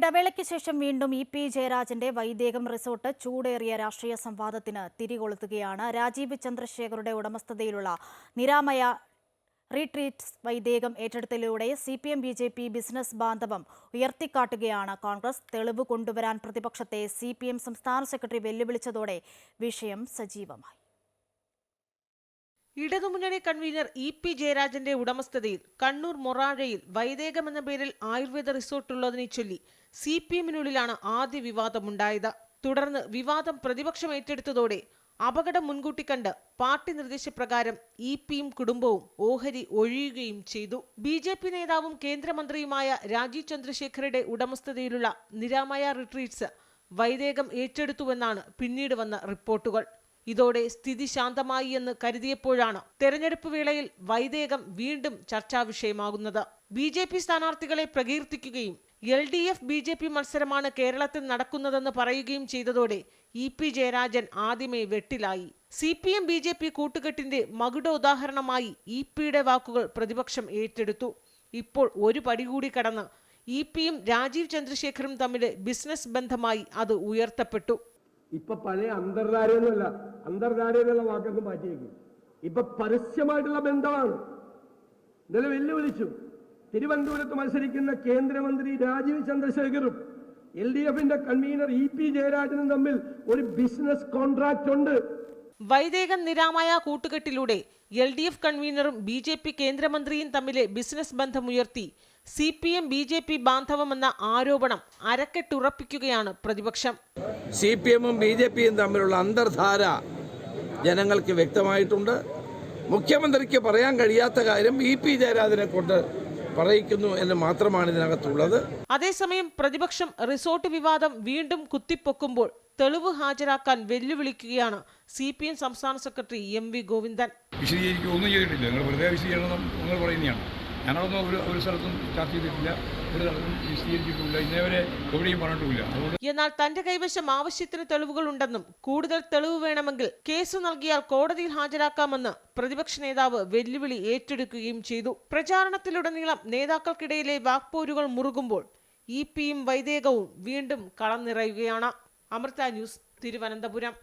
ഇടവേളയ്ക്ക് ശേഷം വീണ്ടും ഇ.പി. ജയരാജന്റെ വൈദേകം റിസോർട്ട് ചൂടേറിയ രാഷ്ട്രീയ സംവാദത്തിന് തിരികൊളുത്തുകയാണ്. രാജീവ് ചന്ദ്രശേഖറുടെ ഉടമസ്ഥതയിലുള്ള Niramaya retreats Vaidekam ഏറ്റെടുത്തതിലൂടെ CPM BJP business ബാന്ധവം ഉയർത്തിക്കാട്ടുകയാണ് Congress. തെളിവ് കൊണ്ടുവരാൻ പ്രതിപക്ഷത്തെ CPM സംസ്ഥാന സെക്രട്ടറി വെല്ലുവിളിച്ചതോടെ വിഷയം സജീവമായി. ഇടതുമുന്നണി കൺവീനർ ഇ.പി. ജയരാജന്റെ ഉടമസ്ഥതയിൽ കണ്ണൂർ മൊറാഴയിൽ വൈദേകം എന്ന പേരിൽ ആയുർവേദ റിസോർട്ടുള്ളതിനെ ചൊല്ലി CPM-നുള്ളിലാണ് ആദ്യ വിവാദമുണ്ടായത്. തുടർന്ന് വിവാദം പ്രതിപക്ഷം ഏറ്റെടുത്തതോടെ അപകടം മുൻകൂട്ടി കണ്ട് പാർട്ടി നിർദ്ദേശപ്രകാരം ഇ.പിയും കുടുംബവും ഓഹരി ഒഴിയുകയും ചെയ്തു. BJP നേതാവും കേന്ദ്രമന്ത്രിയുമായ രാജീവ് ചന്ദ്രശേഖറുടെ ഉടമസ്ഥതയിലുള്ള നിരാമയ റിട്രീറ്റ്സ് വൈദേകം ഏറ്റെടുത്തുവെന്നാണ് പിന്നീട് വന്ന റിപ്പോർട്ടുകൾ. ഇതോടെ സ്ഥിതി ശാന്തമായി എന്ന് കരുതിയപ്പോഴാണ് തെരഞ്ഞെടുപ്പ് വേളയിൽ വൈദേകം വീണ്ടും ചർച്ചാ വിഷയമാകുന്നത്. BJP സ്ഥാനാർത്ഥികളെ പ്രകീർത്തിക്കുകയും LDF BJP മത്സരമാണ് കേരളത്തിൽ നടക്കുന്നതെന്ന് പറയുകയും ചെയ്തതോടെ ഇ.പി. ജയരാജൻ ആദ്യമേ വെട്ടിലായി. CPM BJP കൂട്ടുകെട്ടിന്റെ മകുട ഉദാഹരണമായി ഇ.പിയുടെ വാക്കുകൾ പ്രതിപക്ഷം ഏറ്റെടുത്തു. ഇപ്പോൾ ഒരു പടി കൂടി കടന്ന് ഇ.പിയും രാജീവ് ചന്ദ്രശേഖറും തമ്മിൽ ബിസിനസ് ബന്ധമായി അത് ഉയർത്തപ്പെട്ടു. ഇപ്പൊ പഴയ അന്തർധാരയൊന്നുമല്ല, അന്തർധാരയെന്നുള്ള വാക്കൊക്കെ മാറ്റിയേക്കും. ഇപ്പൊ പരസ്യമായിട്ടുള്ള ബന്ധമാണ്. ഇന്നലെ വെല്ലുവിളിച്ചു. തിരുവനന്തപുരത്ത് മത്സരിക്കുന്ന കേന്ദ്രമന്ത്രി രാജീവ് ചന്ദ്രശേഖറും LDFന്റെ കൺവീനർ ഇ.പി. ജയരാജനും തമ്മിൽ ഒരു ബിസിനസ് കോൺട്രാക്ട് ഉണ്ട്. വൈദേകം നിരാമയ കൂട്ടുകെട്ടിലൂടെ LDF കൺവീനറും BJP കേന്ദ്രമന്ത്രിയും തമ്മിലെ ബിസിനസ് ബന്ധമുയർത്തി CPM BJP ബാന്ധവമെന്ന ആരോപണം അരക്കെട്ടുറപ്പിക്കുകയാണ് പ്രതിപക്ഷം. CPM-ഉം BJP-യും തമ്മിലുള്ള അന്തർധാര ജനങ്ങൾക്ക് വ്യക്തമായിട്ടുണ്ട്. മുഖ്യമന്ത്രിക്ക് പറയാൻ കഴിയാത്ത കാര്യം ഇ.പി. ജയരാജനെ കൊണ്ട് പറയിക്കുന്നു എന്ന് മാത്രമാണ് ഇതിനകത്തുള്ളത്. അതേസമയം പ്രതിപക്ഷം റിസോർട്ട് വിവാദം വീണ്ടും കുത്തിപ്പൊക്കുമ്പോൾ തെളിവ് ഹാജരാക്കാൻ വെല്ലുവിളിക്കുകയാണ് CPM സംസ്ഥാന സെക്രട്ടറി MV ഗോവിന്ദൻ. വിശദീകരിക്കുകയൊന്നും ചെയ്തിട്ടില്ല. നിങ്ങൾ വെറുതെ വിശദീകരണം നിങ്ങൾ പറയുന്നതാണ്. ഞാനതൊന്നും ഒരു സ്ഥലത്തും ചർച്ച ചെയ്തിട്ടില്ല, ഒരു സ്ഥലത്തും വിശദീകരിച്ചിട്ടില്ല, ഇന്നേവരെ എവിടെയും പറഞ്ഞിട്ടില്ല. എന്നാൽ തന്റെ കൈവശം ആവശ്യത്തിന് തെളിവുകൾ ഉണ്ടെന്നും കൂടുതൽ തെളിവ് വേണമെങ്കിൽ കേസ് നൽകിയാൽ കോടതിയിൽ ഹാജരാക്കാമെന്ന് പ്രതിപക്ഷ നേതാവ് വെല്ലുവിളി ഏറ്റെടുക്കുകയും ചെയ്തു. പ്രചാരണത്തിലുടനീളം നേതാക്കൾക്കിടയിലെ വാക്പോരുകൾ മുറുകുമ്പോൾ ഇ.പിയും വൈദേകവും വീണ്ടും കളം നിറയുകയാണ്. അമൃത ന്യൂസ്, തിരുവനന്തപുരം.